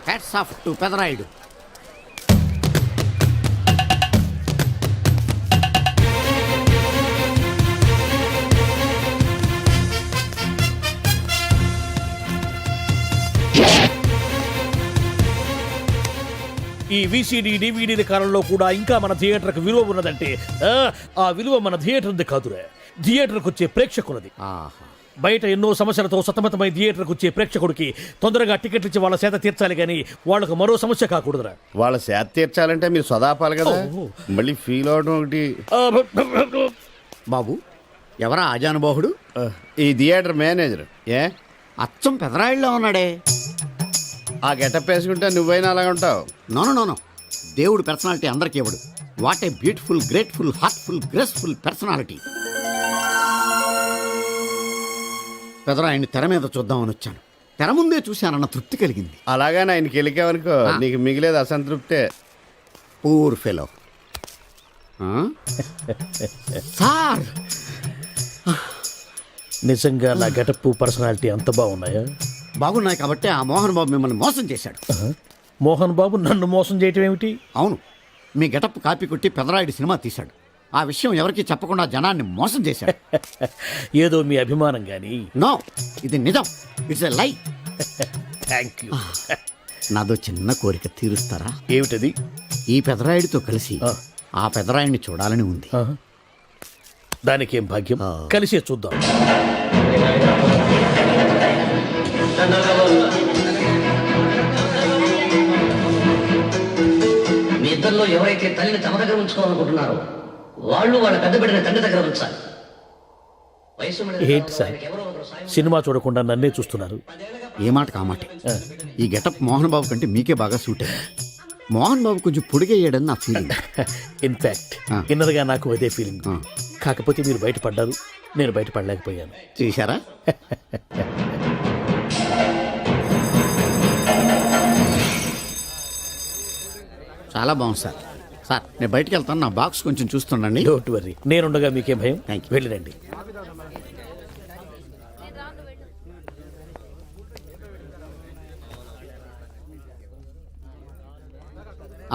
Hats off to Pedarayudu. ఈ VCD డివిడీల కాలంలో కూడా ఇంకా మన థియేటర్కి విలువ ఉన్నదంటే ఆ విలువ మన థియేటర్ది కాదురా, థియేటర్కి వచ్చే ప్రేక్షకులది. బయట ఎన్నో సమస్యలతో సతమతమై థియేటర్కి వచ్చే ప్రేక్షకుడికి తొందరగా టికెట్లు ఇచ్చి వాళ్ళ సేత తీర్చాలి కానీ వాళ్ళకు మరో సమస్య కాకూడదురా. వాళ్ళ సేత తీర్చాలంటే మీరు సదాపాలి కదా, మళ్ళీ ఫీల్ అవడం ఒకటి. బాబు ఎవరా ఆజానుబాహుడు? ఈ థియేటర్ మేనేజర్. ఏ అచ్చం పెదరాయుడులో ఉన్నాడే. ఆ గెటప్ వేసుకుంటే నువ్వైనా అలాగ ఉంటావు. నో దేవుడు పర్సనాలిటీ అందరికీ ఇవ్వడు. What a beautiful, grateful, heartful, graceful personality. పెదరాయుడిని తెర మీద చూద్దామని వచ్చాను. తెర ముందే చూశానన్న తృప్తి కలిగింది. అలాగని ఆయనకి వెళ్ళికావనుకో నీకు మిగిలేదు అసంతృప్తే. Poor fellow. సార్ నిజంగా నా గెటప్ పర్సనాలిటీ అంత బాగున్నాయా? బాగున్నాయి కాబట్టి ఆ మోహన్ బాబు మిమ్మల్ని మోసం చేశాడు. మోహన్ బాబు నన్ను మోసం చేయటం ఏమిటి? అవును, మీ గెటప్ కాపీ కొట్టి పెదరాయుడు సినిమా తీశాడు. ఆ విషయం ఎవరికి చెప్పకుండా జనాన్ని మోసం చేశాడు. ఏదో మీ అభిమానం గాని. నో, ఇది నిజం. ఇట్స్ ఎ లై. Thank you. నాదో చిన్న కోరిక తీరుస్తారా? ఏమిటది? ఈ పెదరాయుడితో కలిసి ఆ పెదరాయుడిని చూడాలని ఉంది. దానికేం భాగ్యం, కలిసే చూద్దాం. మీ ఇద్దరిలో ఎవరైతే తల్లిని తమ దగ్గర ఉంచుకోవాలనుకుంటున్నారో వాళ్ళు వాళ్ళ పెద్ద బిడ్డని తండ్రి దగ్గర ఉంచాలి. ఏంటి సార్ సినిమా చూడకుండా నన్నే చూస్తున్నారు? ఏ మాట కామాటే. ఈ గెటప్ మోహన్ బాబు కంటే మీకే బాగా సూట్ అయ్యింది. మోహన్ బాబు కొంచెం పొడిగయ్యాడని నా ఫీలింగ్. ఇన్ఫాక్ట్ ఇన్నర్గా నాకు అదే ఫీలింగ్. కాకపోతే మీరు బయటపడ్డారు, నేను బయటపడలేకపోయాను. చూశారా? చాలా బాగుంది సార్. సార్ నేను బయటికి వెళ్తాను, నా బాక్స్ కొంచెం చూస్తుండండి. డోంట్ వరీ, నేనుండగా మీకేం భయం. Thank you. వెళ్ళిరండి.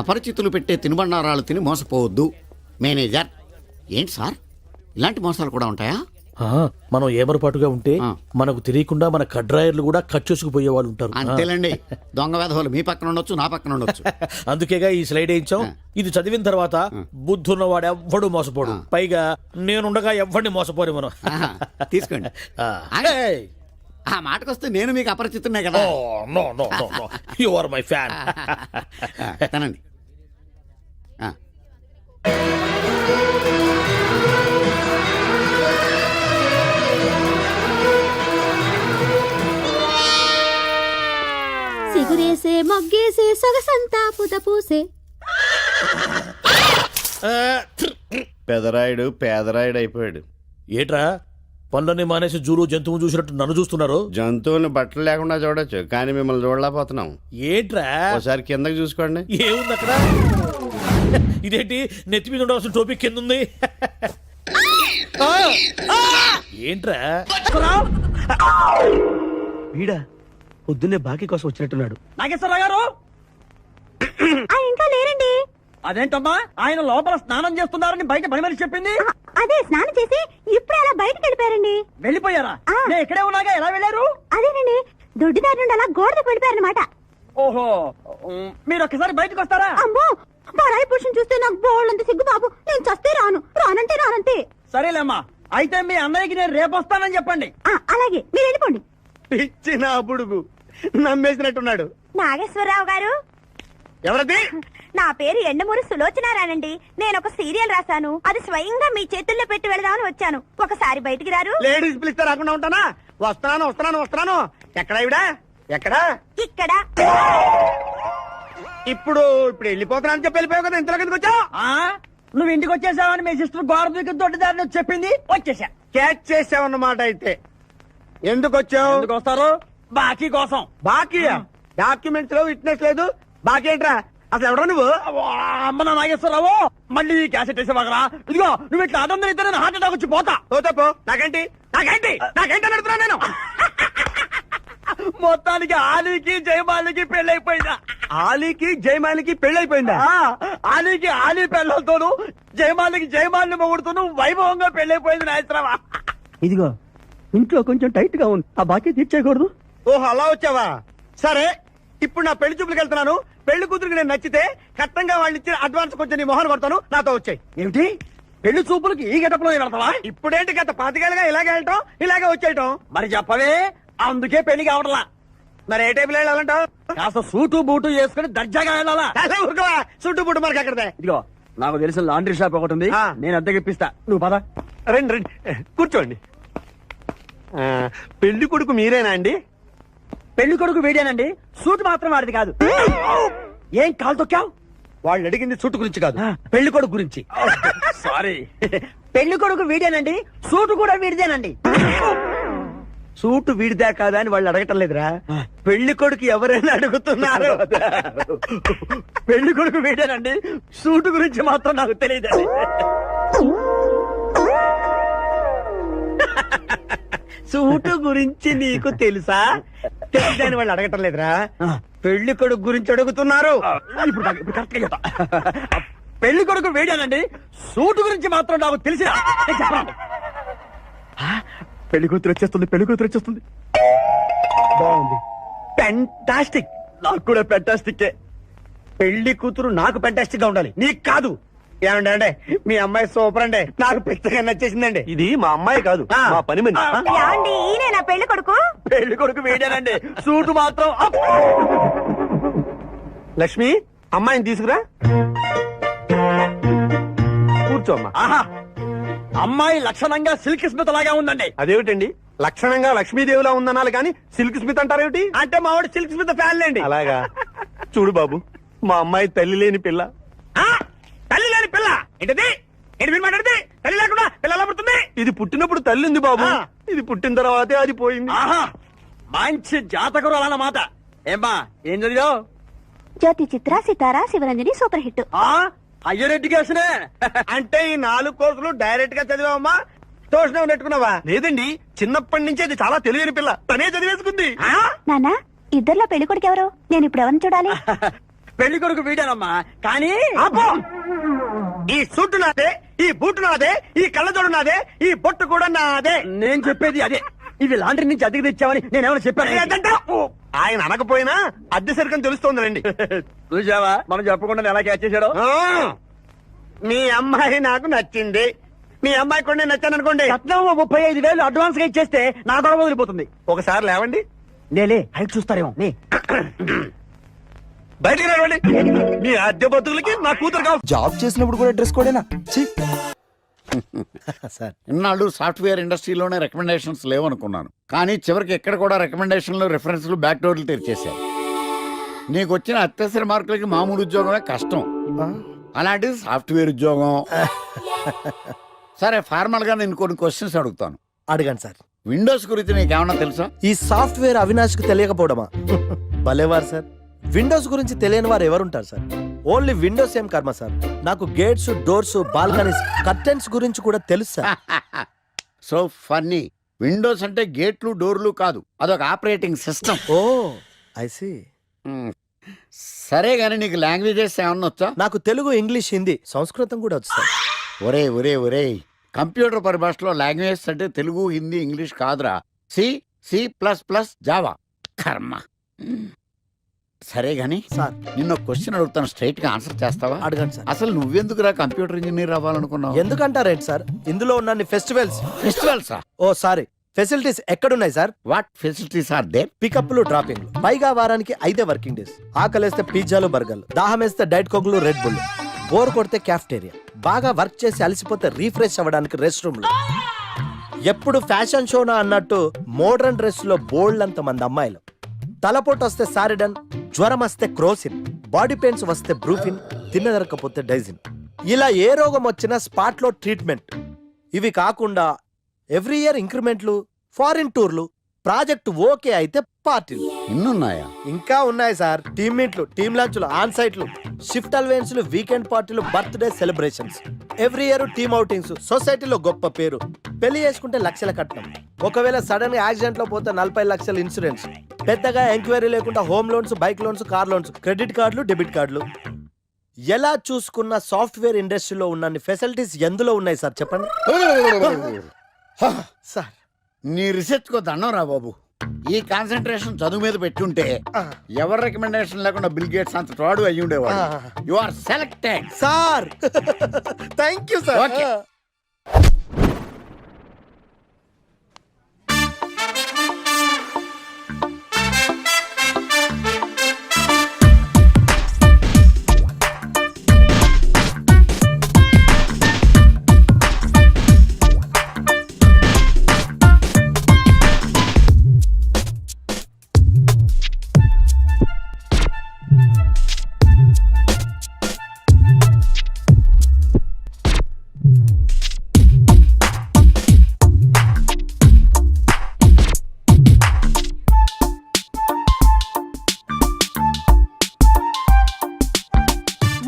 అపరిచితులు పెట్టే తినుబండారాలు తిని మోసపోవద్దు. మేనేజర్. ఏంటి సార్ ఇలాంటి మోసాలు కూడా ఉంటాయా? మనం ఏమరపాటుగా ఉంటే మనకు తెలియకుండా మన కడ్రాయర్లు కూడా కట్ చేసుకుపోయే వాళ్ళు ఉంటారు. అంతేలేండి, దొంగ వేధవులు మీ పక్కన ఉండొచ్చు, నా పక్కన ఉండొచ్చు. అందుకేగా ఈ స్లైడ్ వేయించాం. ఇది చదివిన తర్వాత బుద్ధున్నవాడు ఎవ్వడు మోసపోడు. పైగా నేనుండగా ఎవ్వడిని మోసపోరు మనం. తీసుకోండి. ఆ మాటకొస్తే నేను మీకు అపరిచితున్నే కదా. You are my fan. తనండి. సిగురేసే మొగ్గేసే సొగసంతా పుత పూసే. పెదరాయుడు పేదరాయుడు అయిపోయాడు. ఏట్రా పనులన్నీ మానేసి జూలు జంతువు చూసినట్టు నన్ను చూస్తున్నారు? జంతువుని బట్టలు లేకుండా చూడొచ్చు, కానీ మిమ్మల్ని చూడలేకపోతున్నాం. ఏట్రా ఒకసారి కిందకి చూసుకోండి. ఏముంది అక్కడ? ఇదేంటి నెత్తి మీద ఉండవలసిన టోపీ కింద ఉంది? ఏంట్రా? వీడా పొద్దున్నే బాకీ కోసం వచ్చినట్టున్నాడు. నాగేశ్వరరావు గారు ఇంకా లేరండి. అదేంటమ్మా ఆయన లోపల స్నానం చేస్తున్నారని బయట పని మనిషి చెప్పింది. అదే స్నానం చేసి ఇప్పుడే అలా బయటకు వెళ్ళిపోయారండి. వెళ్ళిపోయారా? నేను ఇక్కడే ఉన్నాగా, ఎలా వెళ్ళారు? అదేనండి, దొడ్డిదారి నుండి అలా గోడకు వెళ్ళిపోయారనమాట. ఓహో, మీరు ఒక్కసారి బయటకు వస్తారా? అమ్మో, బడాయి పురుషుని చూస్తే నాకు బోళ్ళంత సిగ్గు బాబు. నేను చస్తే రాను, రానంటే రానంతే. సరేలేమ్మా, అయితే మీ అన్నయ్యకి నేను రేపు వస్తానని చెప్పండి. అలాగే, మీరు వెళ్ళిపోండి. ఇచ్చిన బుడుగు నమ్మేసినట్టున్నాడు. నాగేశ్వరరావు గారు. ఎవరది? నా పేరు ఎండమూరి సులోచనారానండి. నేను ఒక సీరియల్ రాశాను, అది స్వయంగా మీ చేతుల్లో పెట్టి వెళదామని వచ్చాను. ఒకసారి బయటికి రారు? లేడీస్ పిలిస్తే రాకుండా ఉంటానా? వస్తున్నాను వస్తున్నాను వస్తున్నాను. ఎక్కడా ఇవిడా? ఎక్కడా? ఇక్కడ. ఇప్పుడు వెళ్ళిపోతున్నాను చెప్పి వెళ్ళిపోయావు కదా, ఇంతలో కిందకి వచ్చావు. నువ్వు ఇంటికి వచ్చేసావని మీ సిస్టర్ గోడ దూకి దొడ్డిదారిని వచ్చి చెప్పింది, వచ్చేసా. క్యాచ్ చేసావన్నమాట. అయితే ఎందుకు వచ్చావు? ఎందుకు వస్తారు? బాకీ కోసం. బాకీయా? డాక్యుమెంట్స్ లేవు, విట్నెస్ లేదు, బాకీ ఏంట్రా? అసలు ఎవడో నువ్వు? అమ్మ నా నాగేశ్వరరావు, మళ్ళీ క్యాసెట్ వేసేవాగరా? ఇదిగో నువ్వు ఇట్లా అదొందని ఇద్దరు హార్ట్ అటాక్ వచ్చి పోతా. పోతే పో. నాకేంటి నాకేంటి నాకేంటి అని అడుగుతున్నా నేను. మొత్తానికి ఆలీకి జయమాలికి పెళ్ళైపోయిందా? ఆలీకి జయమాలికి పెళ్ళైపోయిందా? ఆలీకి ఆలీ పెళ్ళతోను జయమాలికి జయమాలిని మొగుడుతోను వైభవంగా పెళ్ళైపోయింది నాయసరావా. ఇదిగో ఇంట్లో కొంచెం టైట్ గా ఉంది, ఆ బాకీ తీర్చేయకూడదు. ఓహో అలా వచ్చావా? సరే, ఇప్పుడు నా పెళ్లి చూపులకు వెళ్తున్నాను. పెళ్లి కూతురికి నేను నచ్చితే కట్టంగా వాళ్ళు ఇచ్చిన అడ్వాన్స్ కొంచెం నీ మొహన్ కొడతాను, నాతో వచ్చాయి. ఏమిటి పెళ్లి చూపులకి ఈ గెటప్లో వెళ్తావా? ఇప్పుడేంటి గత పాతికేళ్ళగా ఇలాగే వెళ్ళటం, ఇలాగే వచ్చేయటం. మరి చెప్పవే, అందుకే పెళ్లి కావడలా. మరి ఏ టైపులో వెళ్ళాలంటావు? కాస్త సూటు బూటు వేసుకుని దర్జాగా వెళ్ళాలా? చుట్టూ పుట్టు మనకి అక్కడదే. ఇదిగో నాకు తెలిసిన లాండ్రీ షాప్ ఒకటి ఉంది, ఆ. నేను అద్దెకి ఇప్పిస్తా, నువ్వు పద. రండి రండి కూర్చోండి. పెళ్లి కొడుకు మీరేనా అండి? పెళ్లి కొడుకు వీడేనండి, సూట్ మాత్రం వాడిది కాదు. ఏం కాలు తొక్కావు? వాళ్ళు అడిగింది చుట్టు గురించి కాదు, ఆ. పెళ్లి కొడుకు గురించి. సారీ. పెళ్లి కొడుకు వీడేనండి, సూటు కూడా వీడిదేనండి. సూటు వీడిదా కాదా అని వాళ్ళు అడగటం లేదురా, పెళ్లి కొడుకు ఎవరైనా అడుగుతున్నారు. పెళ్లి కొడుకు వీడేనండి, సూటు గురించి మాత్రం నాకు తెలియదండి. సూటు గురించి నీకు తెలుసా? తెలుసా అని వాళ్ళు అడగటం లేదురా, పెళ్లి కొడుకు గురించి అడుగుతున్నారు. ఇప్పుడు కరెక్ట్ గా చెప్తా. పెళ్లి కొడుకు వీడేనండి, సూటు గురించి మాత్రం నాకు తెలిసిన. పెళ్లి కూతురు వచ్చేస్తుంది, పెళ్లి కూతురు వచ్చేస్తుంది. బాగుంది, పెంటాస్టిక్. నాకు కూడా పెంటాస్టిక్. పెళ్లి కూతురు నాకు పెంటాస్టిక్ గా ఉండాలి, నీకు కాదు. ఏమండి అంటే మీ అమ్మాయి సూపర్ అండి, నాకు పెద్దగా నచ్చేసిందండి. ఇది మా అమ్మాయి కాదు, మా పని మనిషి. ఏమండి ఈయన నా పెళ్లి కొడుకు? పెళ్లి కొడుకు వీడేనండి, సూటు మాత్రం అప్. లక్ష్మి, అమ్మాయిని తీసుకురా, కూర్చోమ్మా. ఆహా, అమ్మాయి లక్షణంగా సిల్క్ స్మిత్ లాగా ఉందండి. అదేమిటండి లక్షణంగా లక్ష్మీదేవిలా ఉందనాలి కానీ సిల్క్ స్మిత్ అంటారేమిటి? అంటే మా వాడు సిల్క్ స్మిత్ ఫ్యాన్ లేండి. అలాగా చూడు బాబు, మా అమ్మాయి తల్లి లేని పిల్ల. తల్లి లేని పిల్ల ఏంటది? ఏంటి మీరు మాట్లాడితే? తల్లి లేకుండా పిల్ల ఎలా పుడుతుంది? ఇది పుట్టినప్పుడు తల్లి ఉంది బాబు, ఆ. ఇది పుట్టిన తర్వాతే అది పోయింది. ఆహా, మంచి జాతకుడు అన్నమాట. ఏమ్మా ఏం చదివావు? జ్యోతి చిత్ర సితారా శివరంజని సూపర్ హిట్. హయ్యర్ ఎడ్యుకేషనే. అంటే ఈ 4 కోర్సులు డైరెక్ట్ గా చదివామా, ట్యూషన్ నెట్టుకున్నావా? లేదండి, చిన్నప్పటి నుంచి అది చాలా తెలియని పిల్ల, తనే చదివేసుకుంది. నానా ఇద్దర్లో పెళ్లి కొడుకు ఎవరు? నేను ఇప్పుడు ఎవరిని చూడాలి? పెళ్లి కొడుకు వీడానమ్మా, కానీ ఆపో! ఈ సూటు నాదే, ఈ బూటు నాదే, ఈ కళ్ళజోడు నాదే, ఈ బొట్టు కూడా నాదే. నేను చెప్పేది అదే. ఇవి లాండ్రీ నుంచి అద్దెకి తెచ్చావని నేనేమైనా చెప్పాను? లేదంటే ఆయన అనకపోయినా అద్దె సరికని తెలుస్తోందిలేండి. చూసావా మనం చెప్పకుండా ఎలా క్యాచ్ చేశాడో? ఆ, మీ అమ్మాయి నాకు నచ్చింది, మీ అమ్మాయి కూడా నేను నచ్చాను అనుకోండి, రత్నం 35,000 అడ్వాన్స్ గా ఇచ్చేస్తే నా గొడవ వదిలిపోతుంది. ఒకసారి లేవండి, నేలే హైట్ చూస్తారేమో. బయటికి రావండి. మీ అద్దె బతుకులకి నా కూతురు కావాలి. జాబ్ చేసినప్పుడు కూడా డ్రెస్ కోడేనా? సార్ ఇన్నాళ్ళు సాఫ్ట్వేర్ ఇండస్ట్రీలోనే రికమెండేషన్స్ లేవనుకున్నాను, కానీ చివరికి ఎక్కడ కూడా రికమెండేషన్లు రెఫరెన్స్లు బ్యాక్ డోర్లు తెరిచేశారు. నీకు వచ్చిన అత్యవసర మార్కులకి మామూలు ఉద్యోగమే కష్టం, అలాంటిది సాఫ్ట్వేర్ ఉద్యోగం. సరే, ఫార్మల్ గా నేను కొన్ని క్వశ్చన్స్ అడుగుతాను. అడగండి సార్. విండోస్ గురించి నీకేమన్నా తెలుసా? ఈ సాఫ్ట్వేర్ అవినాష్ కు తెలియకపోవడమా? భలేవారు సార్. విండోస్ గురించి తెలియని వారు ఎవరుంటారు సార్? ఓన్లీ విండోస్ ఏం కర్మ సార్, నాకు గేట్స్, డోర్స్, బాల్కనీస్, కర్టెన్స్ గురించి కూడా తెలుసు సార్. So funny. విండోస్ అంటే గేట్లు డోర్లు కాదు, అదొక operating system. Oh I see. సరే గానీ నీకు లాంగ్వేజెస్ ఏమన్నా వచ్చా? నాకు తెలుగు, ఇంగ్లీష్, హిందీ, సంస్కృతం కూడా వచ్చు సార్. ఒరే ఒరే ఒరే, కంప్యూటర్ పరిభాషలో లాంగ్వేజెస్ అంటే తెలుగు, హిందీ, ఇంగ్లీష్ కాదురా, సి, C++, జావా. కర్మ. సరే గాని సార్ నిన్న క్వశ్చన్ అడుగుతాను, స్ట్రైట్ గా ఆన్సర్ చేస్తావా? అడగండి సార్. అసలు నువ్వెందుకురా కంప్యూటర్ ఇంజనీర్ అవ్వాలనుకున్నావు? ఎందుకంటారేంటి సార్, ఇందులో ఉన్న ఫెస్టివల్స్. ఫెస్టివల్సా? ఓ సారీ, ఫెసిలిటీస్ ఎక్కడున్నాయి sir? What facilities are there? పికప్లు, డ్రాపింగ్లు, పైగా వారానికి 5 వర్కింగ్ డేస్. ఆకలేస్తే పిజ్జాలు, బర్గర్లు, దాహం వేస్తే డైట్ కోక్లు, రెడ్ బుల్, బోర్ కొడితే క్యాఫ్టేరియా, బాగా వర్క్ చేసి అలసిపోతే రీఫ్రెష్ అవ్వడానికి రెస్ట్ రూమ్లు. ఎప్పుడు ఫ్యాషన్ షోనా అన్నట్టు మోడర్న్ డ్రెస్ లో బోల్డ్ అంత మంది అమ్మాయిలు. తలపోటు వస్తే సారిడన్, జ్వరం వస్తే క్రోసిన్, బాడీ పెయిన్స్ వస్తే బ్రూఫిన్, తిన్నదరకపోతే డైజిన్. ఇలా ఏ రోగం వచ్చినా స్పాట్ లో ట్రీట్మెంట్. ఇవి కాకుండా ఎవ్రీ ఇయర్ ఇంక్రిమెంట్లు, ఫారిన్ టూర్లు, ప్రాజెక్ట్ ఓకే అయితే పార్టీలు. ఇన్నున్నాయా? ఇంకా ఉన్నాయి సార్. టీమ్ మీట్లు, టీమ్ లంచ్లు, ఆన్ సైట్లు, షిఫ్ట్ అలవెన్స్లు, వీకెండ్ పార్టీలు, birthday celebrations. Every year team outings, సొసైటీలో గొప్ప పేరు, పెళ్లి చేసుకుంటే లక్షల కట్నం, ఒకవేళ సడన్ గా యాక్సిడెంట్ లో పోతే 40 లక్షల ఇన్సూరెన్స్, పెద్దగా ఎంక్వైరీ లేకుండా home loans, bike loans, car loans, credit కార్డులు, డెబిట్ కార్డులు. ఎలా చూసుకున్న సాఫ్ట్వేర్ ఇండస్ట్రీలో ఉన్న ఫెసిలిటీస్ ఎందులో ఉన్నాయి సార్ చెప్పండి. సార్ నీ రీసెర్చ్ కో దండం రా బాబు. ఈ కాన్సన్ట్రేషన్ చదువు మీద పెట్టుంటే ఎవరి రికమెండేషన్ లేకుండా బిల్ గేట్స్ అంత తోడు అయ్యి ఉండేవాడు. You are selected. Sir thank you sir. Okay.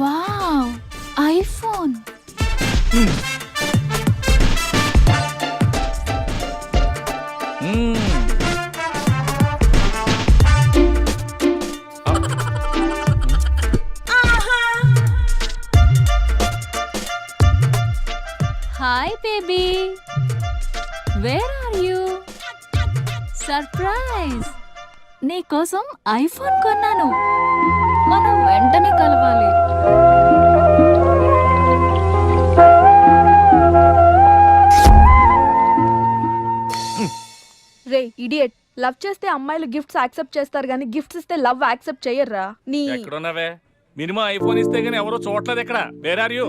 Wow, iPhone. Hi baby, where are you? Surprise, నీకోసం ఐఫోన్ కొన్నాను. మనం వెంటనే కలవాలి. రే ఇడియట్, లవ్ చేస్తే అమ్మాయిలు గిఫ్ట్స్ యాక్సెప్ట్ చేస్తారు కానీ గిఫ్ట్స్ ఇస్తే లవ్ యాక్సెప్ట్ చెయ్యర్రా. నీ ఎక్కడున్నావే? మినిమం ఐఫోన్ ఇస్తే గానీ ఎవరో చూడలేదు ఇక్కడ. Where are you?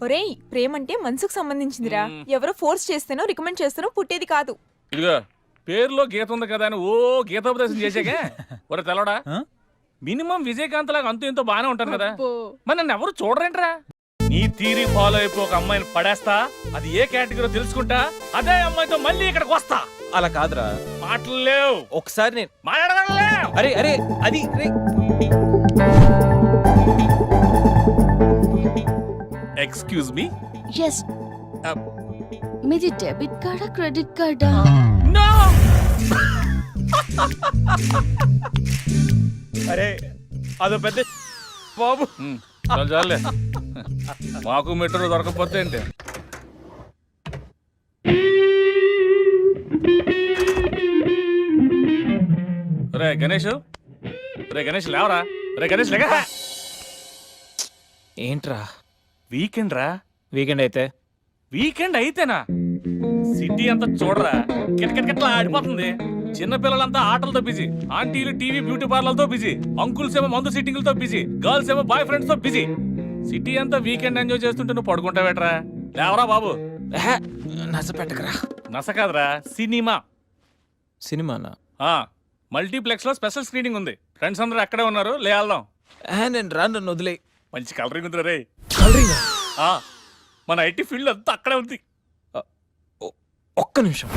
ఒరేయ్, ప్రేమంటే మనసుకు సంబంధించిందిరా. ఎవరో ఫోర్స్ చేస్తేనో రికమెండ్ చేస్తేనో పుట్టేది కాదు. ఇదిగో పేరులో గీత ఉంది కదా అని ఓ గీతోపదేశం చేసాకే ఒరే తెలవడా? మినిమం విజయకాంత్ లాగా అంతూ ఇంతో బానే ఉంటాను కదా, మరి నన్ను ఎవరు చూడరేంట్రా? నీ తీరి ఫాలో అయిపో ఒక అమ్మాయిని పడేస్తా, అది ఏ కేటగిరీ తెలుసుకుంటా, అదే అమ్మాయితో మళ్ళీ ఇక్కడికి వస్తా. అలా కాదురా, మాటలు లేవు. ఒకసారి నేను మాట్లాడలేవు. అరే అరే అది ఎక్స్క్యూజ్ మీ. ఎస్, మీది డెబిట్ కార్డా క్రెడిట్ కార్డా? నో. అరే అదో పెద్ద బాబు. చాలే మాకు మెట్రో దొరకకపోతే ఏంటి? రే గణేష్, రే గణేష్ లేవరా. రే గణేష్ లేక. ఏంట్రా వీకెండ్ రా. వీకెండ్ అయితే? వీకెండ్ అయితేనా? సిటీ అంతా చూడరా, కిటకిటకిట్లా ఆడిపోతుంది. చిన్నపిల్లలంతా ఆటలతో బిజీ, ఆంటీలు టీవీ బ్యూటీ పార్లర్తో బిజీ, అంకుల్స్ ఏమో మందు సిట్టింగ్లతో బిజీ, గర్ల్స్ ఏమో బాయ్ ఫ్రెండ్స్ తో బిజీ. సిటీ అంతా వీకెండ్ ఎంజాయ్ చేస్తుంటే నువ్వు పడుకుంటావేట్రా? లేవరా బాబు. నస పెట్టకరా. నస కాదురా, సినిమా. సినిమానా? మల్టీప్లెక్స్ లో స్పెషల్ స్క్రీనింగ్ ఉంది. ఫ్రెండ్స్ అందరూ అక్కడే ఉన్నారు, లే వెళ్దాం. నేను రాను, నన్ను వదిలే. మంచి కలరింగ్ ఉంది రే. కలరింగా? మన ఐటీ ఫీల్డ్ అంతా అక్కడే ఉంది. ఒక్క నిమిషం.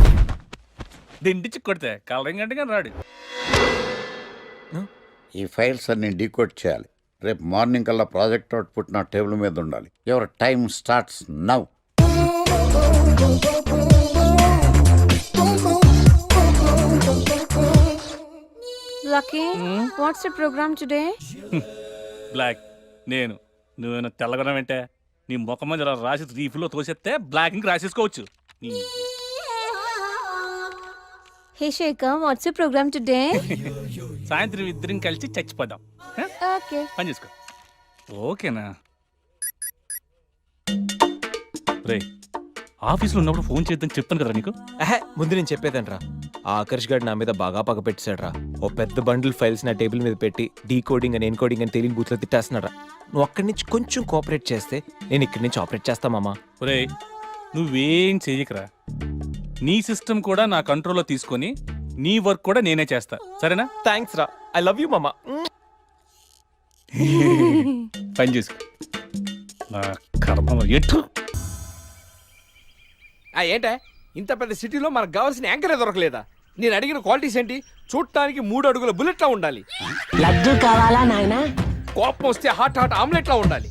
దిండిచి కొడితే కలరింగ్ అంటే కానీ రాడు. ఈ ఫైల్స్ అన్ని డీకోడ్ చేయాలి. రేపు మార్నింగ్ కల్లా ప్రాజెక్ట్ అవుట్పుట్ నా టేబుల్ మీద ఉండాలి. Your time starts now. Lucky, what's the programme today? Black. నేను నువ్వేనా తెల్లగొనం ఏంటే? నీ ముఖం మీద ఇలా రాసి రీఫ్లో తోసేస్తే బ్లాక్ ఇంక్ రాసేసుకోవచ్చు. Hey Shekhar, what's the programme today? సాయంత్రం ఇద్దరం కలిసి చచ్చిపోదాం. ఓకే, పని చేసుకో. ఓకేనా? రే ఆఫీస్లో ఉన్నప్పుడు ఫోన్ చేద్దాం చెప్తాను కదా నీకు. ముందు నేను చెప్పేదంట్రా, ఆ ఆకర్ష్ గారు నా మీద బాగా పగ పెట్టాడురా. ఓ పెద్ద బండిల్ ఫైల్స్ నా టేబుల్ మీద పెట్టి డీకోడింగ్ అని ఎన్కోడింగ్ అని తెలియని బూత్లో తిట్టేస్తున్నారా. నువ్వు అక్కడి నుంచి కొంచెం కోఆపరేట్ చేస్తే నేను ఇక్కడి నుంచి ఆపరేట్ చేస్తా మామా. ఒరే నువ్వేం చెయ్యకరా. నీ సిస్టమ్ కూడా నా కంట్రోల్లో తీసుకొని నీ వర్క్ కూడా నేనే చేస్తా, సరేనా? థ్యాంక్స్ రా, ఐ లవ్ యూ మామా. పని చేసుకో. నా కర్మ ఎటు. ఏంటే ఇంత పెద్ద సిటీలో మనకు కావాల్సిన యాంకరే దొరకలేదా? నేను అడిగిన క్వాలిటీస్ ఏంటి? చూడటానికి 3 అడుగుల బుల్లెట్లా ఉండాలి, లడ్డు కావాలా నాయనా? కోపం వస్తే హాట్ హాట్ ఆమ్లెట్లా ఉండాలి,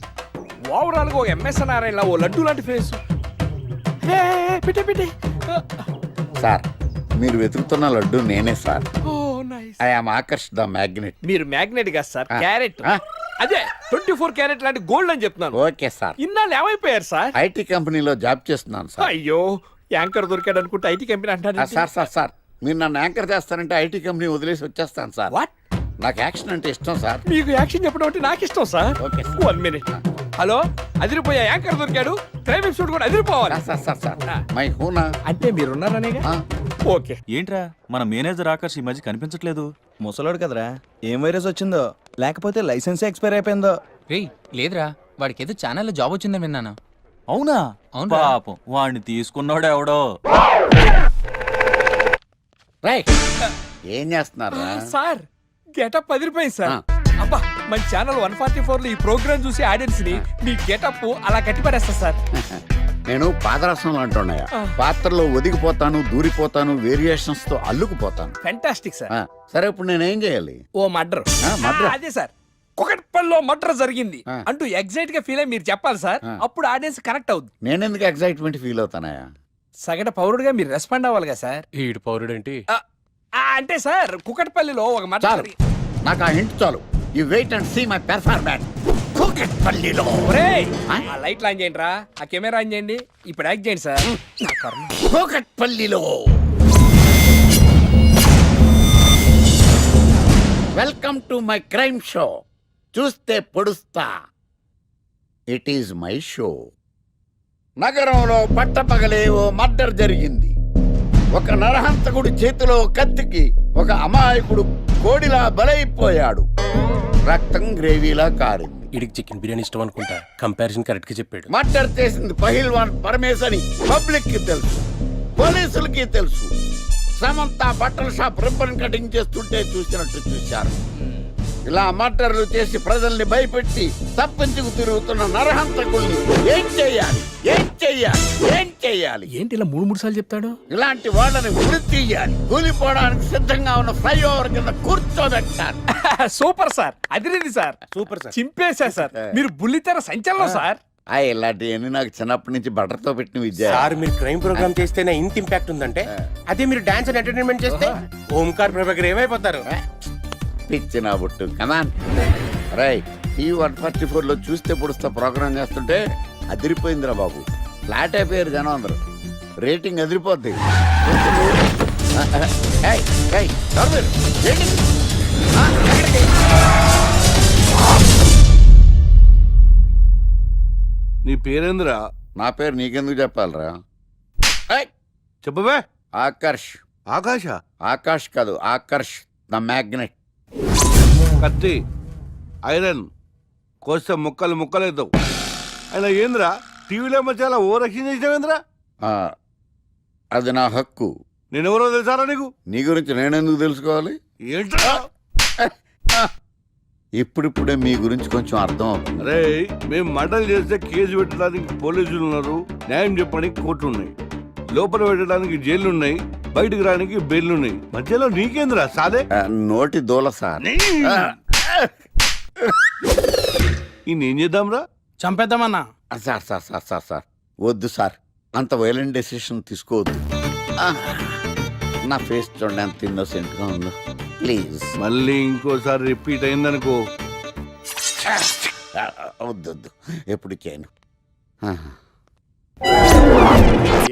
ఓవరాల్ గా ఒక ఎంఎస్ నారాయణ ఓ లడ్డు లాంటి ఫేస్. పెట్టే పెట్టే. సార్ మీరు వెతుకుతున్న లడ్డు నేనే sir. Oh nice. I am Akarsh the magnet. మీరు మ్యాగ్నెట్ కాదు సార్, ఆ. క్యారెట్. ఆ. అదే 24 క్యారెట్ లాంటి గోల్డ్ అని చెప్తున్నాను. Okay sir. ఇన్నాళ్ళు ఏమైపోయారు సార్? ఐటీ కంపెనీలో జాబ్ చేస్తున్నాను సార్. అయ్యో, యాంకర్ దొరికాడు అనుకుంటే ఐటీ కంపెనీ అంటారు. సార్ సార్ సార్ మీరు నన్ను యాంకర్ చేస్తారంటే ఐటీ కంపెనీ వదిలేసి వచ్చేస్తాను సార్. వాట్? నాకు యాక్షన్ అంటే ఇష్టం సార్. మీకు యాక్షన్ చెప్పడం అంటే నాకు ఇష్టం sir. Okay sir. 1 minute. Hello, అదిరిపోయా యాంకర్ దొరికాడు. క్రైమ్ ఎపిసోడ్ కూడా అదిరిపోవాలి. సార్ సార్ సార్ మై హూనా. అంటే మీరున్నారనేగా. ఓకే. ఏంట్రా మన మేనేజర్ ఆకర్ష్ ఈ మధ్య కనిపించట్లేదు. ముసలోడు కదరా, ఏం వైరస్ వచ్చిందో లేకపోతే లైసెన్స్ ఎక్స్పైర్ అయిపోయిందో. రేయ్ లేదురా, వాడికి ఏదో ఛానల్లో జాబ్ వచ్చిందని విన్నాను. అవునా? అవును పాపం వాడిని తీసుకున్నాడు ఎవడో. రైట్ ఏం చేస్తున్నారు? సార్ గెటప్ అదిరిపోయింది సార్. అబ్బా, మన ఛానల్ 144 లో ఈ ప్రోగ్రామ్ చూసి ఆడియన్స్ ని మీ గెటప్ అలా కట్టి పడేస్తా సార్. నేను పాదరసంలో అంటున్నాయా, పాత్రలో ఒదిగిపోతాను, దూరిపోతాను, వేరియేషన్స్ తో అల్లుకుపోతాను. Fantastic sir. సరే ఇప్పుడు నేనేం చేయాలి? ఓ మర్డర్. మర్డర్? అదే సార్, కుకట్పల్లిలో మర్డర్ జరిగింది అంటూ ఎగ్జైట్ గా ఫీల్ అయ్యి మీరు చెప్పాలి సార్. అప్పుడు ఆడియన్స్ కనెక్ట్ అవుద్ది. నేనెందుకు ఎక్సైట్మెంట్ ఫీల్ అవుతానయా? సగటు పౌరుడుగా మీరు రెస్పాండ్ అవ్వాలి కదా సార్. ఈడు పౌరుడేంటి? అంటే సార్ కుకట్పల్లిలో ఒక మర్డర్ చాలు, నాకు ఆ హింట్ చాలు. You wait and see my performance. కూకట్పల్లిలో ఆ లైట్ ఆన్ చేయండి రా, ఆ కెమెరా ఆన్ చేయండి. ఇప్పుడు యాక్ట్ చేయండి సార్. కూకట్పల్లిలో. Welcome to my crime show. చూస్తే పొడుస్తా. It is my show. నగరంలో పట్టపగలే ఓ మర్డర్ జరిగింది. ఒక నరహంతకుడి చేతిలో కత్తికి ఒక అమాయకుడు కోడిలా బలైపోయాడు. రక్తం గ్రేవీలా కారింది. ఇడికి చికెన్ బిర్యానీ ఇష్టం అనుకుంటా, కంపారిజన్ కరెక్ట్ గా చెప్పాడు. మర్డర్ చేసింది పహిల్వాన్ పరమేశ్ అని పబ్లిక్ కి తెలుసు, పోలీసులకి తెలుసు. సమంత బట్టల షాప్ రిబ్బన్ కటింగ్ చేస్తుంటే చూసినట్టు చూశారు. ఇలా మర్డర్లు చేసి ప్రజల్ని భయపెట్టి తప్పించుకు తిరుగుతున్న నరహంతకుల్ని ఏం చెయ్యాలి, ఏం చెయ్యాలి, ఏం చెయ్యాలి? ఏంటి ఇలా 3 సార్లు చెప్తాడు? ఇలాంటి వాళ్ళని ఉరి తీయాలి. కూలిపోవడానికి సిద్ధంగా ఉన్న ఫ్లైఓవర్ కింద కూర్చోబెట్టాలి. సూపర్ సార్, అదిరింది సార్. Super sir. చింపేశా సార్. మీరు బుల్లితెర సంచలనం సార్. ఇలాంటివన్నీ నాకు చిన్నప్పటి నుంచి బట్టర్తో పెట్టిన విద్య. సార్ మీరు క్రైమ్ ప్రోగ్రామ్ చేస్తేనే ఇంత ఇంపాక్ట్ ఉందంటే, అదే మీరు డాన్స్ అండ్ ఎంటర్టైన్మెంట్ చేస్తే ఓంకార్ ప్రభాకర్ ఏమైపోతారు? పిచ్చి నా బుట్టు కమాన్. రై టీవీ 144 లో చూస్తే పొడుస్తా ప్రోగ్రామ్ చేస్తుంటే అదిరిపోయిందిరా బాబు. ఫ్లాట్ అయిపోయారు జనం అందరూ. రేటింగ్ అదిరిపోద్ది. నీ పేరేంద్రా? నా పేరు నీకెందుకు చెప్పాలరా? చెప్పవే. ఆకర్ష్. ఆకాశ? ఆకాష్ కాదు, ఆకర్ష్ ద మ్యాగ్నెట్. కత్తి, ఐరన్ కోస్తే ముక్కలు ముక్కలేద్దావు. అయినా ఏంద్రా టీవీలో మధ్య ఓ రక్షణ చేసినావేంద్రా? అది నా హక్కు. నేనెవరో తెలుసారా నీకు? నీ గురించి నేనెందుకు తెలుసుకోవాలి? ఏంట్రా? ఇప్పుడిప్పుడే మీ గురించి కొంచెం అర్థం అవుతుంది. అరే, మేము మర్డర్ చేస్తే కేసు పెట్టడానికి పోలీసులు ఉన్నారు, న్యాయం చెప్పడానికి కోర్టు ఉన్నాయి, లోపల పెట్టడానికి జైలు ఉన్నాయి, బయటకు రానికి బెయిల్ ఉన్నాయి. మధ్యలో నీకేంద్రా సాదే? నోటి దూల సార్. ఏం చేద్దాంరా? చంపేద్దామన్నా. Sir sir sir sir sir వద్దు సార్, అంత వైలెంట్ డెసిషన్ తీసుకోవద్దు. నా ఫేస్ చూడండి ఎంత ఇన్నోసెంట్ గా ఉందో. ప్లీజ్ మళ్ళీ ఇంకోసారి రిపీట్ అయిందనుకో. వద్దు వద్దు, ఎప్పటికేను.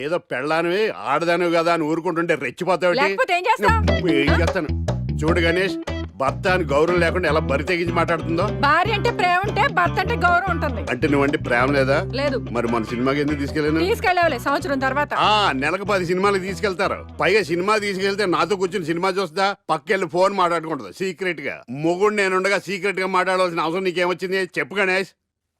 ఏదో పెళ్ళానివి ఆడదానివి కదా అని ఊరుకుంటుంటే రెచ్చిపోతావు. ఏం చేస్తాను చూడు గణేష్, భర్త అని గౌరవం లేకుండా ఎలా బరి తెగించి మాట్లాడుతుందో. భార్య అంటే ప్రేమ ఉంటే భర్త అంటే గౌరవం ఉంటుంది. అంటే నువ్వంటే ప్రేమ లేదా? లేదు. మరి మన సినిమాకి ఎందుకు తీసుకెళ్ళాను? తీసుకెళ్ళవలే సంవత్సరం తర్వాత. నెలకు 10 సినిమాలకు తీసుకెళ్తారు. పైగా సినిమా తీసుకెళ్తే నాతో కూర్చుని సినిమా చూస్తా, పక్కెళ్ళి ఫోన్ మాట్లాడుకుంటుంది సీక్రెట్ గా. మొగుడు నేనుండగా సీక్రెట్ గా మాట్లాడాల్సిన అవసరం నీకేమొచ్చింది చెప్పు గణేష్.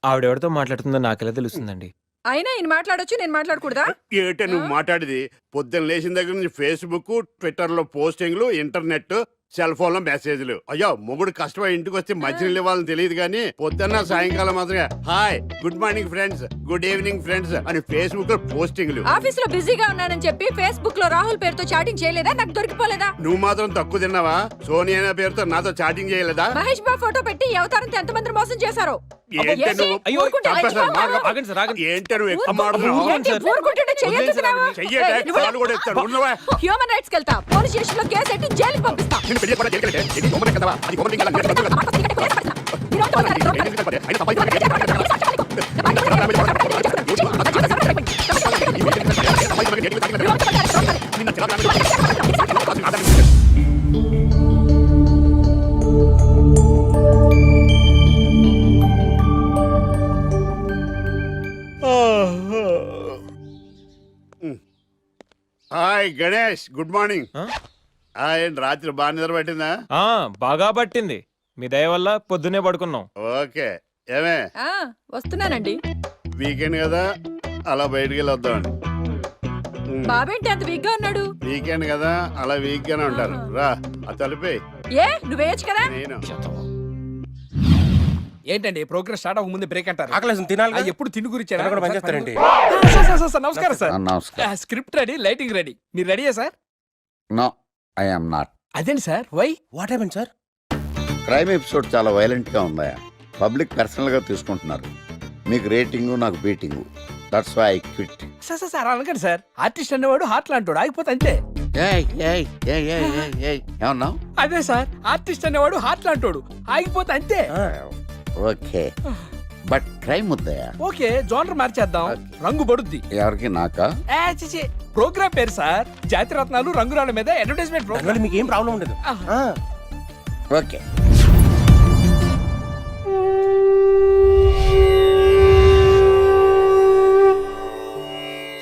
ఆవిడెవరితో మాట్లాడుతుందో నాకెలా తెలుస్తుందండి? అయినా ఈయన మాట్లాడొచ్చు, నేను మాట్లాడకూడదా? ఏటే నువ్వు మాట్లాడేది? పొద్దున్న లేచిన దగ్గర నుంచి ఫేస్బుక్, ట్విట్టర్ లో పోస్టింగ్లు, ఇంటర్నెట్, సెల్ ఫోన్ లో మెసేజ్లు. అయ్యో మొగుడు కష్టమై ఇంటికి వస్తే మంచినీళ్ళు ఇవ్వాలని తెలియదు కానీ పొద్దున్న సాయంకాలం మాత్రమే hi good morning friends, good evening friends అని ఫేస్బుక్ లో పోస్టింగ్లు. ఆఫీస్ లో బిజీగా ఉన్నానని చెప్పి ఫేస్బుక్ లో రాహుల్ పేరుతో చాటింగ్ చేయలేదా? నాకు దొరికిపోలేదా? నువ్వు మాత్రం తక్కువ తిన్నావా? సోనియా అనే పేరుతో నాతో చాటింగ్ చేయలేదా? మహేష్ బాబు ఫోటో పెట్టి ఈ అవతారంతో ఎంతమంది మోసం చేశారు? ఏంటి నువ్వు? అయ్యో, ఊరుకుంటే చంపేస్తాను. చచ్చిపోతావా? ఆగండి సార్, ఆగండి. ఏంటి నువ్వు ఎక్కువ మాట్లాడుతున్నావు? ఏంటి ఊరుకుంటుంటే చెయ్యెత్తుతున్నావా? చెయ్యటే నువ్వు- కాలు కూడా ఎత్తాడు. ఉన్నవా? హ్యూమన్ రైట్స్ కి వెళ్తా, పోలీస్ స్టేషన్ లో కేసు ఎట్టి జైలుకి పంపిస్తా. నేను పెళ్లి కూడా చేయగలిగితే, ఇది దొంగనే కదవా? అది దొంగనే కదా? మీరు ఒకటి పడతారు. అయినా తప్పైతే హాయ్ గణేష్, గుడ్ మార్నింగ్. ఏంటి రాత్రి బాగా నిద్ర పట్టిందా? బాగా పట్టింది. మీ దయ వల్ల పొద్దునే పడుకున్నాం. ఓకే. ఏమే వస్తున్నానండి. వీకెండ్ కదా, అలా బయటికి వెళ్ళి వద్దామండి. బాబేంటి అంత వీక్ గా ఉన్నాడు? వీకెండ్ కదా, అలా వీక్ గానే ఉంటారు. రా ఆ తలిపే. ఏ నువ్వేయచ్చు కదా? నేను ఏంటండి ప్రోగ్రెస్ స్టార్ట్ అవ్వక ముందు బ్రేక్ అంటారు? ఆకలేసం తినాలి. ఎప్పుడు తిండి గురించి పనిచేస్తారండి. నమస్కారం సార్. నమస్కారం. Script ready, lighting ready. మీరు రెడీయా sir? No, I am not. అదేంటి sir, why? What happen sir? Crime episode చాలా వైలెంట్ గా ఉందా? పబ్లిక్ పర్సనల్ గా తీసుకుంటున్నారు. మీకు రేటింగ్, నాకు beating. That's why I quit. Sir అనకండి సార్. ఆర్టిస్ట్ అనేవాడు హార్ట్ లాంటాడు, ఆగిపోతే అంతే. ఏమన్నావు? అదే సార్, ఆర్టిస్ట్ అనేవాడు హార్ట్ లాంటాడు, ఆగిపోతే అంతే. ఓకే, బట్ క్రైమ్ వద్దయా? ఓకే, జోనర్ మార్చేద్దాం. రంగు పడుద్ది. ఎవరికి? నాకా? ప్రోగ్రామ్ పేరు సార్ జాతి రత్నాలు రంగురాళ్ళ మీద అడ్వర్టైజ్మెంట్ ప్రోగ్రామ్. మీకు ఏం ప్రాబ్లం ఉండదు. ఓకే.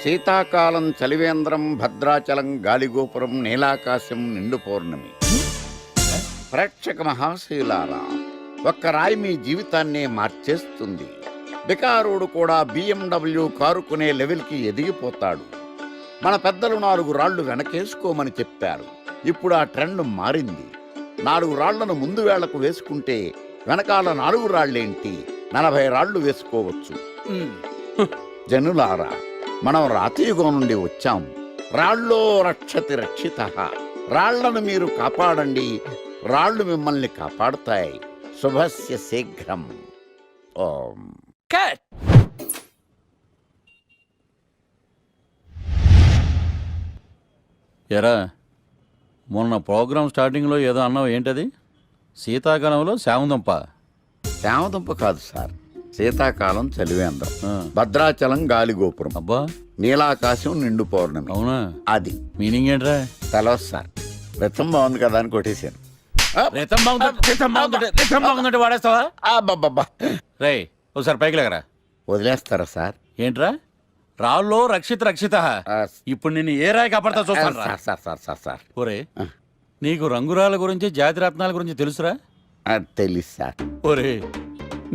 శీతాకాలం చలివేంద్రం, భద్రాచలం గాలిగోపురం, నీలాకాశం, నిండు పౌర్ణమి. ప్రేక్షక మహాశీలారా, ఒక్క రాయి మీ జీవితాన్నే మార్చేస్తుంది. బికారుడు కూడా BMW కారు కొనే లెవెల్కి ఎదిగిపోతాడు. మన పెద్దలు 4 రాళ్లు వెనకేసుకోమని చెప్పారు. ఇప్పుడు ఆ ట్రెండ్ మారింది. 4 రాళ్లను ముందు వేళ్లకు వేసుకుంటే వెనకాల 4 రాళ్లేంటి, 40 రాళ్లు వేసుకోవచ్చు. జనులారా, మనం రాతియుగం నుండి వచ్చాం. రాళ్ళో రక్షతి రక్షితః. రాళ్లను మీరు కాపాడండి, రాళ్లు మిమ్మల్ని కాపాడుతాయి. శుభస్య శీఘ్రం. ఓం. కట్. ఎరా, మొన్న ప్రోగ్రామ్ స్టార్టింగ్లో ఏదో అన్నావు, ఏంటది? శీతాకాలంలో శామదుంప. శామదుంప కాదు సార్, శీతాకాలం చలివేంద్రం, భద్రాచలం గాలిగోపురం, అబ్బా, నీలాకాశం, నిండు పౌర్ణమి. అవునా? అది మీనింగ్ ఏంట్రా? తెలవదు సార్. రతం బాగుంది కదా అని కొట్టేశాను. రితం బాగుందంటే వాడేస్తావా? అబ్బబ్బబ్బా. రే, ఒకసారి పైకి లేకరా. వదిలేస్తారా సార్? ఏంట్రా? రాళ్ళో రక్షిత. ఇప్పుడు నిన్ను ఏ రాయి కాపాడతా చూస్తాను. సార్ సార్ సార్ సార్ ఒరే, నీకు రంగురాల గురించి, జాతి రత్నాల గురించి తెలుసురా? తెలుసు సార్. ఒరే,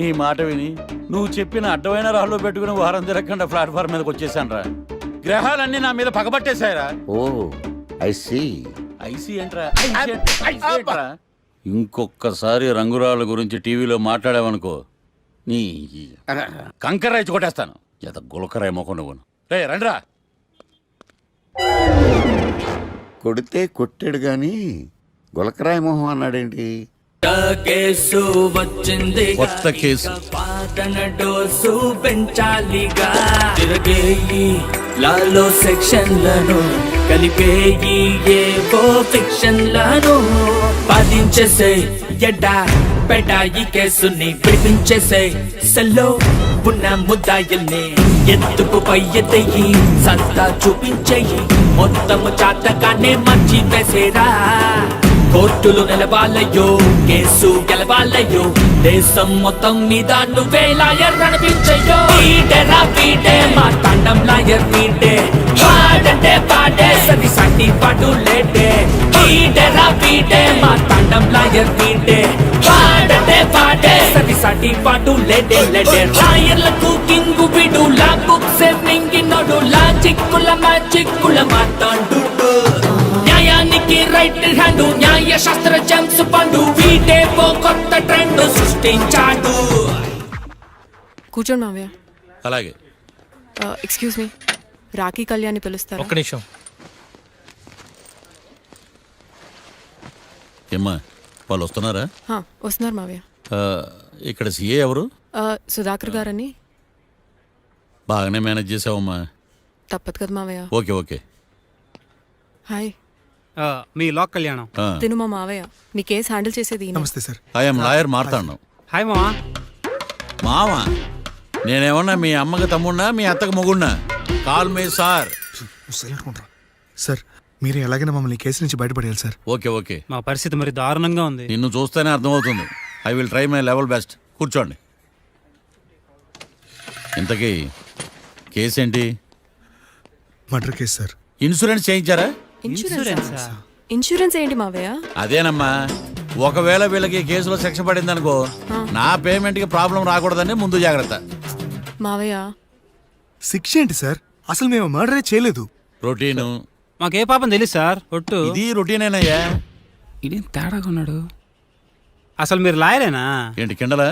నీ మాట విని నువ్వు చెప్పిన అడ్డమైన రాళ్ళు పెట్టుకుని వారం తిరగకుండా ప్లాట్ఫామ్ మీదకి వచ్చేసాను రా. గ్రహాలన్నీ నా మీద పగబట్టేశాయరా. ఓ, ఐ సీ. ఐసీ ఏంట్రా? ఇంకొక్కసారి రంగురాళ్ళ గురించి టీవీలో మాట్లాడావనుకో, నీ కంకర రైచి కొట్టేస్తాను. జత గులకరాయి మొక్క నువ్వును. రే రండిరా. కొడితే కొట్టాడు గాని గులకరాయి మొహం అన్నాడేంటి? కేసు వచ్చింది, కొత్త కేసు. పాతన డోసు పెంచాలిగా. తిరగేయి లాలో సెక్షన్లను, కలిపేయి ఏవో ఫిక్షన్లను. బాధించేసే ఎడ్డా పెడా ఈ కేసుని విడిపించేసే. సెల్లో ఉన్న ముద్దాయిల్ని ఎత్తుకు పై ఎత్తయి, సత్తా చూపించేయి. మొత్తము చాతకానే మంచి వేసేరా. కోర్టులు నిలవాలయ్యో, కేసు గెలవాలయ్యో. దేశం మొత్తం మీద నువ్వే లాయర్ నడిపించయ్యో. వీడేరా వీడే మా తండం లాయర్ వీడే. వాడంటే వాడే సరి సాటి పాటు లేడే. వీడేరా వీడే మా తండం లాయర్ వీడే. వాడంటే వాడే సరి సాటి పాటు లేడే. లాయర్లకు కింగు విడు, లా బుక్స్ మింగినోడు. లా చిక్కుల మ్యాజిక్కుల మాట్లాడు. న్యాయానికి రైట్ హ్యాండ్, న్యాయ శాస్త్ర సృష్టించాడు. కూర్చోండి మావయ్య. అలాగే. ఎక్స్క్యూజ్ మీ, రాఖీ కళ్యాణ్ని పిలుస్తారు. ఒక్క నిమిషం. ఏమ్మా వాళ్ళు వస్తున్నారా? వస్తున్నారు మావయ్య. ఇక్కడ సీఏ ఎవరు? సుధాకర్ గారని. బాగానే మేనేజ్ చేసావమ్మా. తప్పదు కదా మావయ్య. Okay okay. హాయ్. మీ లాక్ కళ్యాణం. తిను మా మావయ్య. మీ కేసు హ్యాండిల్ చేసేది ఈయన. నమస్తే sir. I'm lawyer Marthandam. Hi మావా. మావా నేనేమన్నా మీ అమ్మకి తమ్ముడినా మీ అత్తకి మొగుడినా? కాల్ మీ సార్. సార్ మీరు ఎలాగైనా మమ్మల్ని ఈ కేసు నుంచి బయటపడేయాలి సార్. Okay okay. మా పరిస్థితి మరి దారుణంగా ఉంది. నిన్ను చూస్తేనే అర్థమవుతుంది. I will try my level best. కూర్చోండి. ఇంతకీ కేసు ఏంటి? Murder case sir. ఇన్సూరెన్స్ చేయించారా? ఇన్సూరెన్స్ ఏంటి మావయ్య? అదేనమ్మా, ఒకవేళ వీళ్ళకి కేసులో శిక్ష పడింది అనుకో, నా పేమెంట్ కి ప్రాబ్లం రాకూడదని ముందు జాగ్రత్త. మావయ్య శిక్ష ఏంటి సార్? అసలు మేము మర్డరే చేయలేదు. రొటీన్. మాకే పాపం తెలుసు సార్. ఒట్టు ఇది రొటీనేనయ్యా. ఇదేం తేడాగా ఉన్నాడు. అసలు మీరు లాయరేనా? ఏంటి కిండలా?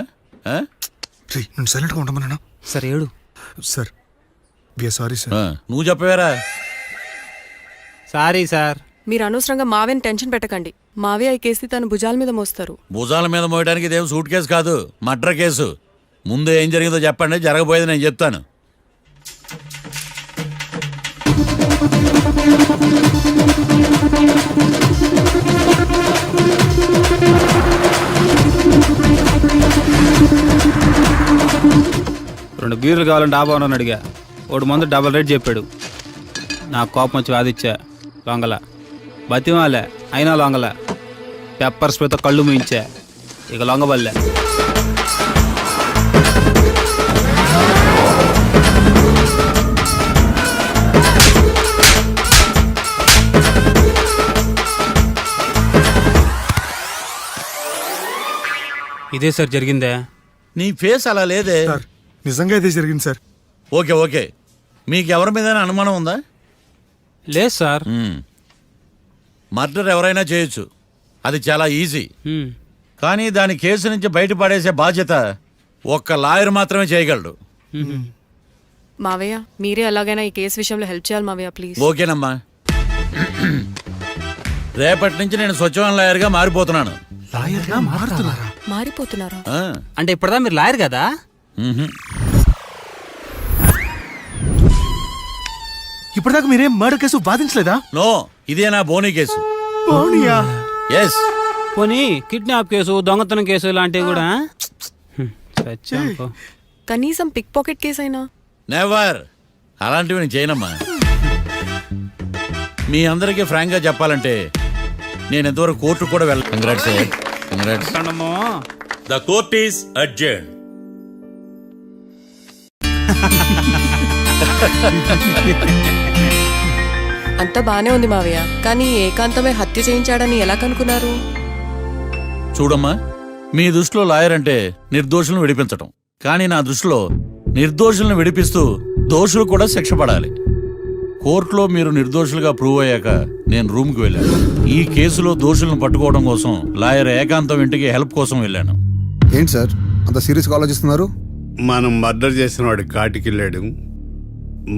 నేను సైలెంట్గా ఉండమన్నా. సార్ ఏడు సార్. Sorry sir. నువ్వు చెప్పవేరా? Sorry sir. మీరు అనవసరంగా మావయ్యని టెన్షన్ పెట్టకండి. మావయ్య ఈ కేసు తన భుజాల మీద మోస్తారు. భుజాల మీద మోయడానికి ఇదేం సూట్ కేసు కాదు, మర్డర్ కేసు. ముందు ఏం జరిగిందో చెప్పండి, జరగబోయేది నేను చెప్తాను. రెండు బీర్లు కావాలని డాబా అని అడిగా. ఒకడు మందు డబల్ రేట్ చెప్పాడు. నాకు కోపం వచ్చి వాదిచ్చా. లొంగల బతిమాలే, అయినా లొంగల. పెప్పర్ స్ప్రేతో కళ్ళు మూయించా. ఇక లొంగబల్లే. ఇదే సార్ జరిగిందే. నీ ఫేస్ అలా లేదే. నిజంగా ఇదే జరిగింది సార్. Okay okay. మీకు ఎవరి మీద అనుమానం ఉందా? లేదు సార్. మర్డర్ ఎవరైనా చేయొచ్చు, అది చాలా ఈజీ. కానీ దాని కేసు నుంచి బయటపడేసే బాధ్యత ఒక్క లాయర్ మాత్రమే చేయగలడు. మావయ్య మీరే ఎలాగైనా ఈ కేసు విషయంలో హెల్ప్ చేయాలి మావయ్య, ప్లీజ్. ఓకేనమ్మా. రేపటి నుంచి నేను స్వచ్ఛమైన లాయర్గా మారిపోతున్నాను. మారిపోతున్నారా? అంటే ఇప్పటిదా మీరు లాయర్ కదా? ఇప్పటిదాకా మీరేం మర్డర్ కేసు వాదించలేదా? నో, ఇదే నా బోనీ కేసు. ఎస్. పోనీ కిడ్నాప్ కేసు, దొంగతనం కేసు ఇలాంటివి కూడా? కనీసం పిక్ పాకెట్ కేసు అయినా? నెవర్. అలాంటివి నేను చేయనమ్మా. మీ అందరికీ ఫ్రాంక్ గా చెప్పాలంటే నేను ఎంతవరకు కోర్టు కూడా వెళ్ళాను. Congrats. Congrats. The court is adjourned. అంతా బానే ఉంది మావయ్య, కానీ ఏకాంతమే హత్య చేయించాడని ఎలా కనుక్కున్నారు? చూడమ్మా, మీ దృష్టిలో లాయర్ అంటే నిర్దోషులను విడిపించటం, కానీ నా దృష్టిలో నిర్దోషులను విడిపిస్తూ దోషులు కూడా శిక్ష పడాలి. కోర్టులో మీరు నిర్దోషులుగా ప్రూవ్ అయ్యాక నేను రూమ్కి వెళ్ళాను. ఈ కేసులో దోషులను పట్టుకోవడం కోసం లాయర్ ఏకాంతం ఇంటికి హెల్ప్ కోసం వెళ్ళాను. ఏంటి సార్ అంత సీరియస్గా ఆలోచిస్తున్నారు? మనం మర్డర్ చేసిన వాడు కాటికి వెళ్ళాడు,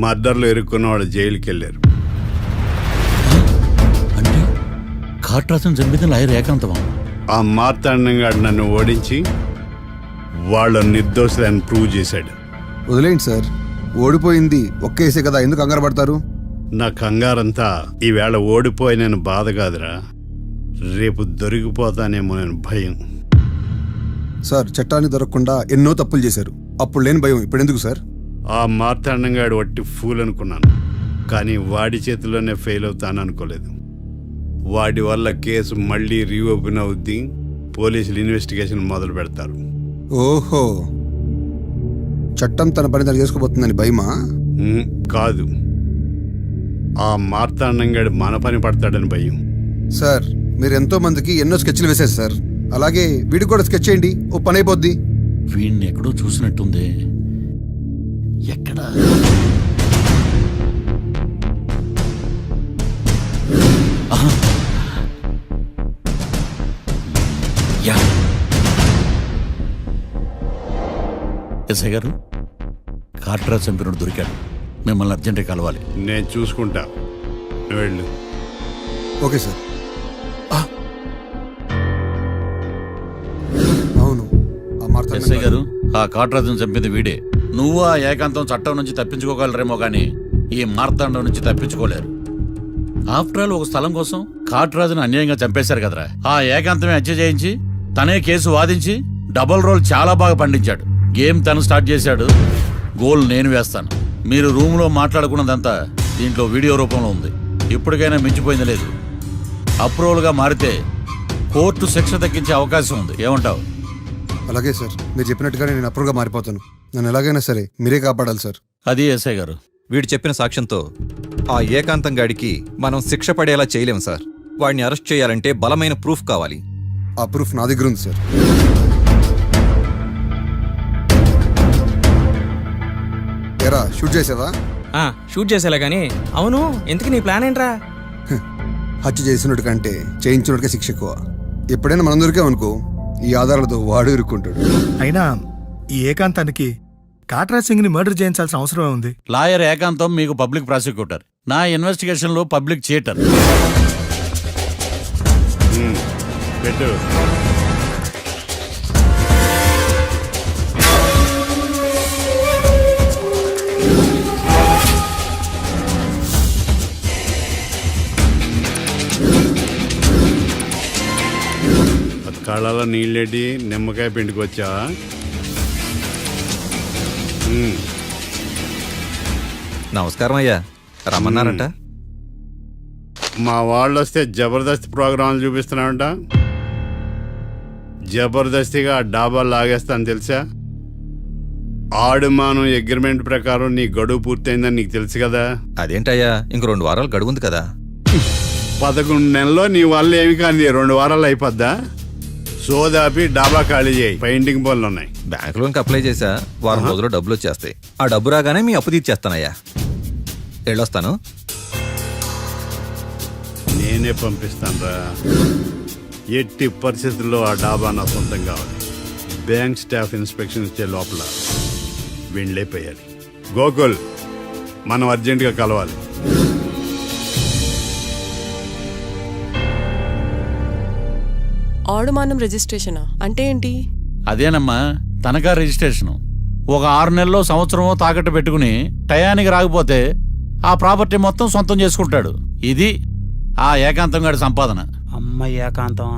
మర్డర్లో ఇరుక్కున్న వాడు జైలుకి వెళ్ళారు. అంటే కాట్రాసం చంపిన లాయర్ ఏకాంతమా? ఆ మార్తాండంగా నన్ను ఓడించి వాళ్ళు నిర్దోషులని ప్రూవ్ చేశాడు. వదిలేండి సార్, ఓడిపోయింది ఒక్కేసే కదా, ఎందుకు కంగారు పడతారు? నా కంగారంతా ఈవేళ ఓడిపోయి నేను బాధ కాదురా, రేపు దొరికిపోతానేమో నేను భయం. సార్ చట్టాన్ని దొరకకుండా ఎన్నో తప్పులు చేశారు, అప్పుడు లేని భయం ఇప్పుడు ఎందుకు సార్? ఆ మార్తాండంగాడు వట్టి ఫూల్ అనుకున్నాను, కానీ వాడి చేతిలోనే ఫెయిల్ అవుతాను అనుకోలేదు. వాడి వల్ల కేసు మళ్ళీ రీఓపెన్ అవుద్ది, పోలీసులు ఇన్వెస్టిగేషన్ మొదలు పెడతారు. ఓహో, చట్టం తన పని తను చేసుకోబోతుందని భయమా? కాదు, ఆ మార్తాండంగాడు మన పని పడతాడని భయం. సార్ మీరు ఎంతో మందికి ఎన్నో స్కెచ్లు వేశారు సార్, అలాగే వీడికి కూడా స్కెచ్ చేయండి, ఓ పని అయిపోద్ది. వీడిని ఎక్కడో చూసినట్టుంది. ఎక్కడ? ఎస్ఐ గారు, కాట్రా చంపినోడు దొరికాడు. మిమ్మల్ని అర్జెంట్గా కలవాలి. నేను చూసుకుంటా, నువ్వు వెళ్ళు. Okay sir. అవును, ఆ మార్తాండం ఎస్ఐ గారు, ఆ కాట్రాజును చంపింది వీడే. నువ్వు ఆ ఏకాంతం చట్టం నుంచి తప్పించుకోగలరేమో కానీ ఈ మార్తాండం నుంచి తప్పించుకోలేరు. ఆఫ్టర్ ఆల్ ఒక స్థలం కోసం కాట్రాజును అన్యాయంగా చంపేశారు కదరా. ఆ ఏకాంతమే హత్య చేయించి తనే కేసు వాదించి డబుల్ రోల్ చాలా బాగా పండించాడు. గేమ్ తను స్టార్ట్ చేశాడు, గోల్ నేను వేస్తాను. మీరు రూమ్లో మాట్లాడుకున్నదంతా దీంట్లో వీడియో రూపంలో ఉంది. ఇప్పటికైనా మించిపోయింది లేదు. అప్రూవల్గా మారితే కోర్టు శిక్ష తగ్గించే అవకాశం ఉంది. ఏమంటావు? అలాగే సార్, మీరు చెప్పినట్టుగానే నేను అప్రూవ్గా మారిపోతాను. నన్ను ఎలాగైనా సరే మీరే కాపాడాలి సార్. అది ఎస్ఐ గారు. వీడు చెప్పిన సాక్ష్యంతో ఆ ఏకాంతం గాడికి మనం శిక్ష పడేలా చేయలేం సార్. వాడిని అరెస్ట్ చేయాలంటే బలమైన ప్రూఫ్ కావాలి. ఆ ప్రూఫ్ నా దగ్గర ఉంది సార్. ఎరా, షూట్ చేసావా? షూట్ చేసేలా గానీ, అవును ఎందుకు నీ ప్లాన్ ఏంట్రా? హత్య చేసినట్టు కంటే చేయించినట్టుగా శిక్ష ఎక్కువ. ఎప్పుడైనా మనం దొరికామనుకో, ఈ ఆధారాలతో వాడు ఇరుక్కుంటాడు. అయినా ఈ ఏకాంతానికి కాట్రా సింగ్ ని మర్డర్ చేయించాల్సిన అవసరమే ఉంది. లాయర్ ఏకాంతం మీకు పబ్లిక్ ప్రాసిక్యూటర్, నా ఇన్వెస్టిగేషన్లో పబ్లిక్ థియేటర్. పెట్టు. కళ్ళలో నీళ్ళెడ్డి నిమ్మకాయ పిండికి వచ్చావా? నమస్కారం అయ్యా, రమ్మన్నారంట. మా వాళ్ళు వస్తే జబర్దస్త్ ప్రోగ్రాంలు చూపిస్తున్నావంట. జబర్దస్తిగా డాబా లాగేస్తాను తెలుసా? ఆడుమాను అగ్రిమెంట్ ప్రకారం నీ గడువు పూర్తయిందని నీకు తెలుసు కదా. అదేంటయ్యా, ఇంక 2 వారాలు గడువు ఉంది కదా. 11 నెలల్లో నీ వల్ల ఏమి కానీ 2 వారాలు అయిపోద్దా? సోదాపి డాబా ఖాళీ చేయి, పెయింటింగ్ పనులు ఉన్నాయి. బ్యాంక్ లోన్కి అప్లై చేశా, వారం రోజుల్లో డబ్బులు వచ్చేస్తాయి. ఆ డబ్బు రాగానే మీ అప్పు తీర్చేస్తానయ్యా. వెళ్ళొస్తాను. నేనే పంపిస్తాను రా. ఎట్టి పరిస్థితుల్లో ఆ డాబా నా సొంతం కావాలి. బ్యాంక్ స్టాఫ్ ఇన్స్పెక్షన్ ఇచ్చే లోపల వెళ్ళైపోయాలి. గోకుల్, మనం అర్జెంటుగా కలవాలి. ఆడుమానం రిజిస్ట్రేషనా అంటే ఏంటి? అదేనమ్మా, తనఖా రిజిస్ట్రేషను. ఒక 6 నెలల్లో సంవత్సరమో తాకట్టు పెట్టుకుని టయానికి రాకపోతే ఆ ప్రాపర్టీ మొత్తం సొంతం చేసుకుంటాడు. ఇది ఆ ఏకాంతం గారి సంపాదన. అమ్మ ఏకాంతం